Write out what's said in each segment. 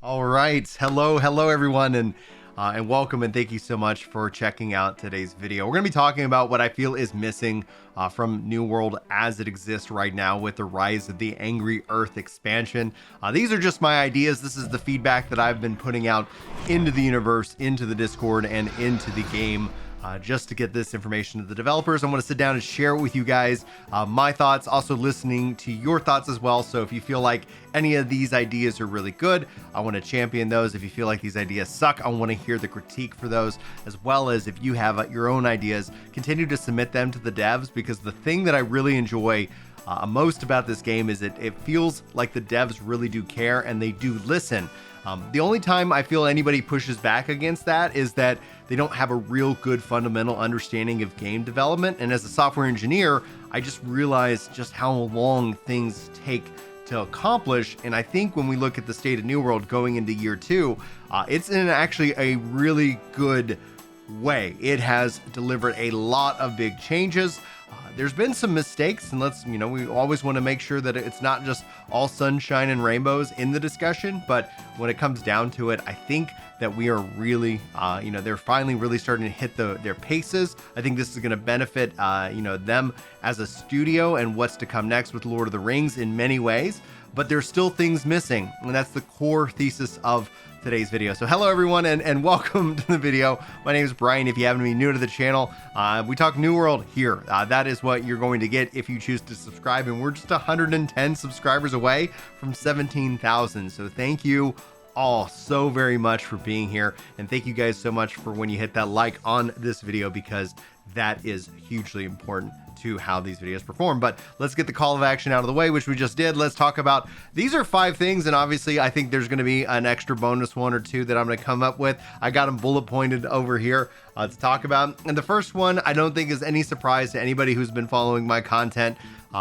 All right. Hello everyone, and welcome, and thank you so much for checking out today's video. We're going to be talking about what I feel is missing from New World as it exists right now with the rise of the Angry Earth expansion. These are just my ideas. This is the feedback that I've been putting out into the universe, into the Discord, and into the game. Just to get this information to the developers. I want to sit down and share it with you guys, my thoughts, also listening to your thoughts as well. So if you feel like any of these ideas are really good, I want to champion those. If you feel like these ideas suck, I want to hear the critique for those, as well as if you have your own ideas, continue to submit them to the devs, because the thing that I really enjoy most about this game is it feels like the devs really do care and they do listen. The only time I feel anybody pushes back against that is that they don't have a real good fundamental understanding of game development. And as a software engineer, I just realize just how long things take to accomplish. And I think when we look at the state of New World going into year 2, it's in actually a really good way. It has delivered a lot of big changes. There's been some mistakes, and we always want to make sure that it's not just all sunshine and rainbows in the discussion, but when it comes down to it, I think that we are really, they're finally really starting to hit their paces. I think this is going to benefit, them as a studio and what's to come next with Lord of the Rings in many ways, but there's still things missing, and that's the core thesis of today's video. So hello everyone, and welcome to the video. My name is Brian. If you happen to be new to the channel, we talk New World here. That is what you're going to get if you choose to subscribe, and we're just 110 subscribers away from 17,000. So thank you all so very much for being here, and thank you guys so much for when you hit that like on this video, because that is hugely important to how these videos perform. But let's get the call of action out of the way, which we just did. Let's talk about, these are 5 things, and obviously I think there's going to be an extra bonus 1 or 2 that I'm going to come up with. I got them bullet pointed over here to talk about. And the first one I don't think is any surprise to anybody who's been following my content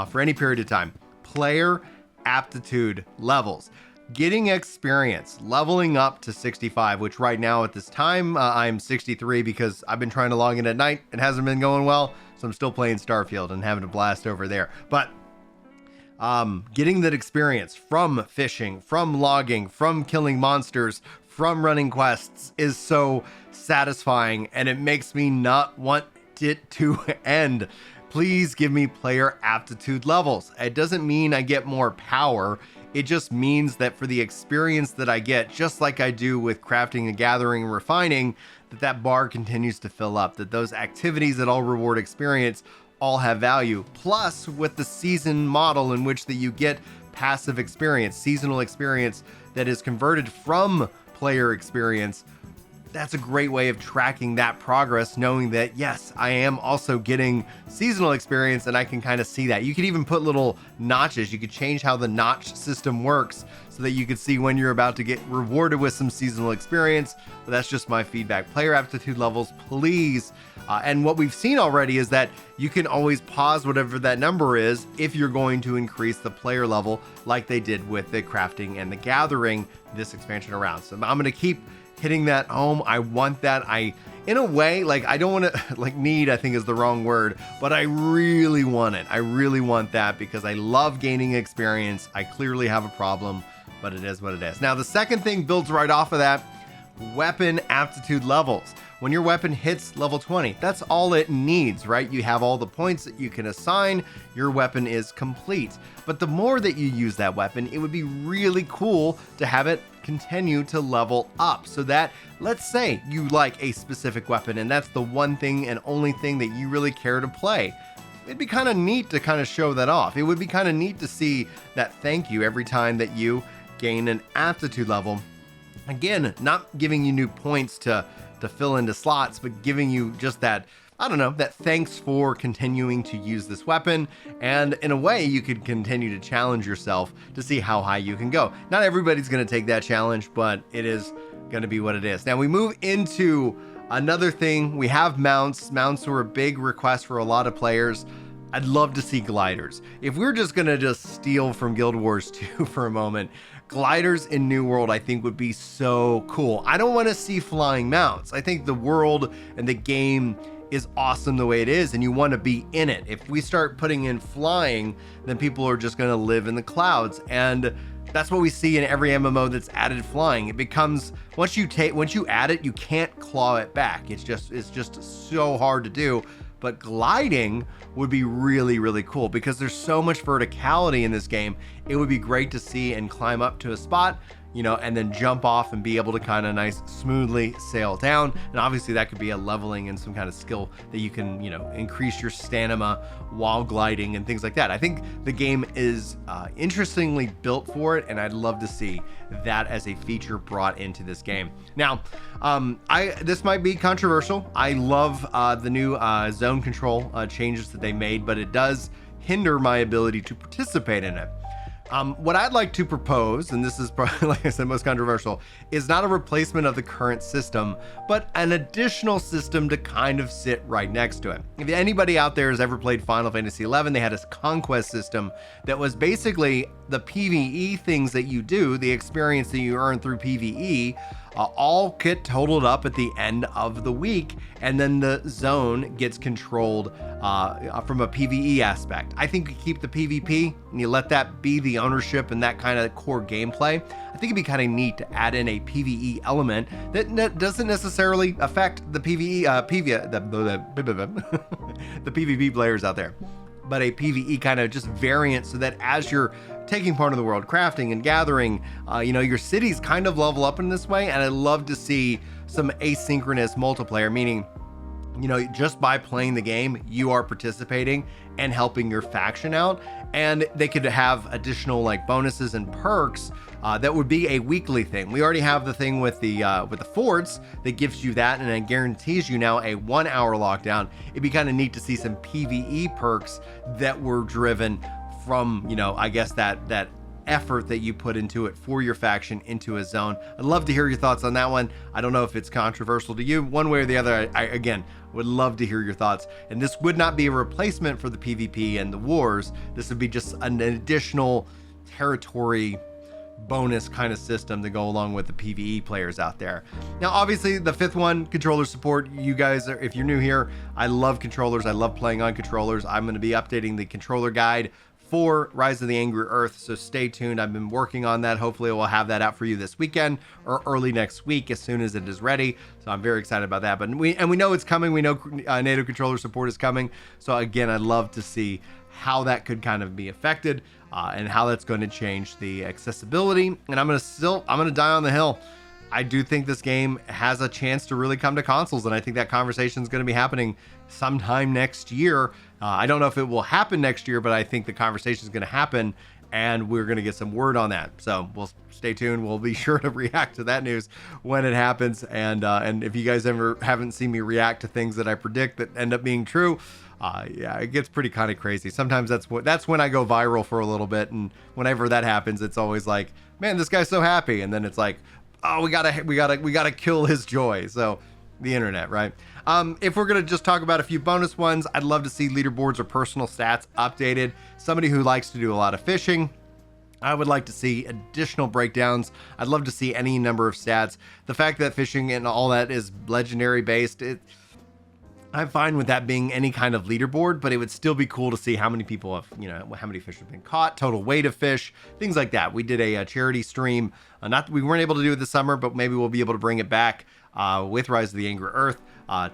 for any period of time: player aptitude levels. Getting experience, leveling up to 65, which right now at this time I'm 63 because I've been trying to log in at night. It hasn't been going well, so I'm still playing Starfield and having a blast over there. But getting that experience from fishing, from logging, from killing monsters, from running quests is so satisfying, and it makes me not want it to end. Please give me player aptitude levels. It doesn't mean I get more power. It just means that for the experience that I get, just like I do with crafting and gathering and refining, that bar continues to fill up, that those activities that all reward experience all have value. Plus, with the season model in which that you get passive experience, seasonal experience that is converted from player experience, that's a great way of tracking that progress, knowing that, yes, I am also getting seasonal experience, and I can kind of see that. You could even put little notches. You could change how the notch system works so that you could see when you're about to get rewarded with some seasonal experience. But that's just my feedback. Player aptitude levels, please. And what we've seen already is that you can always pause whatever that number is if you're going to increase the player level, like they did with the crafting and the gathering this expansion around. So I'm going to keep hitting that home. I want that. In a way, like, I don't want to, like, need, I think is the wrong word, but I really want it. I really want that because I love gaining experience. I clearly have a problem, but it is what it is. Now, the second thing builds right off of that: weapon aptitude levels. When your weapon hits level 20, that's all it needs, right? You have all the points that you can assign, your weapon is complete. But the more that you use that weapon, it would be really cool to have it continue to level up, so that, let's say you like a specific weapon and that's the one thing and only thing that you really care to play. It'd be kind of neat to kind of show that off. It would be kind of neat to see that thank you every time that you gain an aptitude level. Again, not giving you new points to fill into slots, but giving you just that, I don't know, that thanks for continuing to use this weapon. And in a way, you could continue to challenge yourself to see how high you can go. Not everybody's going to take that challenge, but it is going to be what it is. Now we move into another thing. We have mounts. Mounts were a big request for a lot of players. I'd love to see gliders. If we're just going to just steal from Guild Wars 2 for a moment, gliders in New World I think would be so cool. I don't want to see flying mounts. I think the world and the game is awesome the way it is, and you want to be in it. If we start putting in flying, then people are just going to live in the clouds, and That's what we see in every MMO that's added flying. It becomes, once you add it, you can't claw it back. It's just so hard to do. But gliding would be really, really cool because there's so much verticality in this game. It would be great to see and climb up to a spot, you know, and then jump off and be able to kind of smoothly sail down. And obviously that could be a leveling and some kind of skill that you can, you know, increase your stamina while gliding and things like that. I think the game is interestingly built for it, and I'd love to see that as a feature brought into this game. Now, this might be controversial. I love the new zone control changes that they made, but it does hinder my ability to participate in it. What I'd like to propose, and this is probably, like I said, most controversial, is not a replacement of the current system, but an additional system to kind of sit right next to it. If anybody out there has ever played Final Fantasy XI, they had a conquest system that was basically the PvE things that you do, the experience that you earn through PvE, all get totaled up at the end of the week, and then the zone gets controlled from a PvE aspect. I think you keep the PvP and you let that be the ownership and that kind of core gameplay. I think it'd be kind of neat to add in a PvE element that doesn't necessarily affect the the PvP players out there, but a PvE kind of just variant, so that as you're taking part in the world, crafting and gathering, you know, your cities kind of level up in this way. And I love to see some asynchronous multiplayer, meaning, you know, just by playing the game, you are participating and helping your faction out. And they could have additional like bonuses and perks that would be a weekly thing. We already have the thing with the forts that gives you that, and it guarantees you now a 1 hour lockdown. It'd be kind of neat to see some PvE perks that were driven from, you know, I guess that effort that you put into it for your faction into a zone. I'd love to hear your thoughts on that one. I don't know if it's controversial to you one way or the other. I again would love to hear your thoughts. And this would not be a replacement for the PvP and the wars. This would be just an additional territory bonus kind of system to go along with the PvE players out there. Now, obviously the fifth one, controller support. You guys are, if you're new here, I love controllers. I love playing on controllers. I'm going to be updating the controller guide for Rise of the Angry Earth, so stay tuned. I've been working on that. Hopefully we'll have that out for you this weekend or early next week as soon as it is ready. So I'm very excited about that. But we know it's coming. We know native controller support is coming. So again, I'd love to see how that could kind of be affected and how that's going to change the accessibility. And I'm gonna die on the hill. I do think this game has a chance to really come to consoles, and I think that conversation is going to be happening sometime next year. I don't know if it will happen next year, but I think the conversation is going to happen, and we're going to get some word on that. So we'll stay tuned. We'll be sure to react to that news when it happens. And if you guys ever haven't seen me react to things that I predict that end up being true, yeah, it gets pretty kind of crazy. Sometimes that's when I go viral for a little bit, and whenever that happens, it's always like, man, this guy's so happy, and then it's like, oh, we gotta kill his joy. So the internet, right? If we're gonna just talk about a few bonus ones, I'd love to see leaderboards or personal stats updated. Somebody who likes to do a lot of fishing, I would like to see additional breakdowns. I'd love to see any number of stats. The fact that fishing and all that is legendary based, I'm fine with that being any kind of leaderboard, but it would still be cool to see how many people have, you know, how many fish have been caught, total weight of fish, things like that. We did a charity stream. We weren't able to do it this summer, but maybe we'll be able to bring it back with Rise of the Angry Earth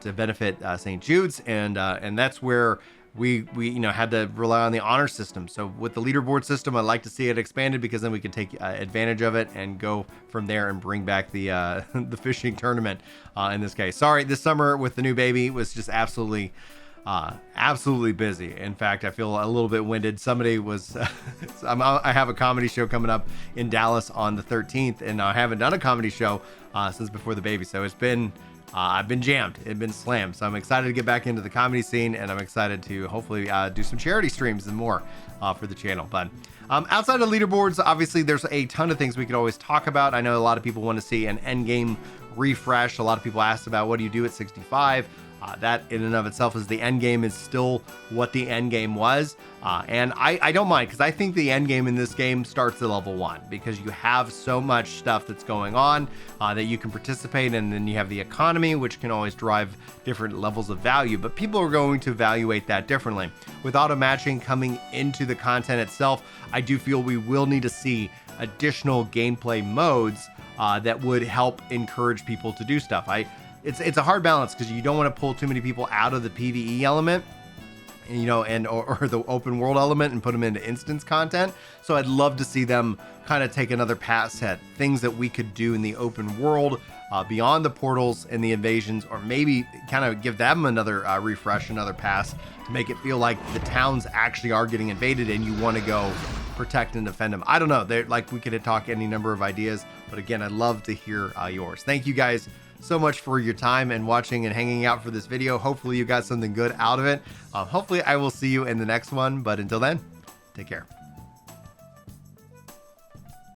to benefit St. Jude's, and that's where we had to rely on the honor system. So with the leaderboard system, I'd like to see it expanded, because then we can take advantage of it and go from there and bring back the the fishing tournament in this case. Sorry, this summer with the new baby was just absolutely busy. In fact, I feel a little bit winded. Somebody was I have a comedy show coming up in Dallas on the 13th, and I haven't done a comedy show since before the baby, so it's been I've been jammed. It's been slammed. So I'm excited to get back into the comedy scene, and I'm excited to hopefully do some charity streams and more for the channel. But outside of leaderboards, obviously there's a ton of things we could always talk about. I know a lot of people want to see an end game refresh. A lot of people asked about, what do you do at 65? That in and of itself is the end game, is still what the end game was. And I don't mind, because I think the end game in this game starts at level 1, because you have so much stuff that's going on that you can participate in. And then you have the economy, which can always drive different levels of value, but people are going to evaluate that differently. With auto matching coming into the content itself, I do feel we will need to see additional gameplay modes that would help encourage people to do stuff. It's a hard balance because you don't want to pull too many people out of the PvE element, you know, or the open world element and put them into instance content. So I'd love to see them kind of take another pass at things that we could do in the open world beyond the portals and the invasions, or maybe kind of give them another refresh, another pass to make it feel like the towns actually are getting invaded and you want to go protect and defend them. I don't know. They're like, we could talk any number of ideas, but again, I'd love to hear yours. Thank you guys so much for your time and watching and hanging out for this video. Hopefully you got something good out of it. Hopefully I will see you in the next one, but until then, take care.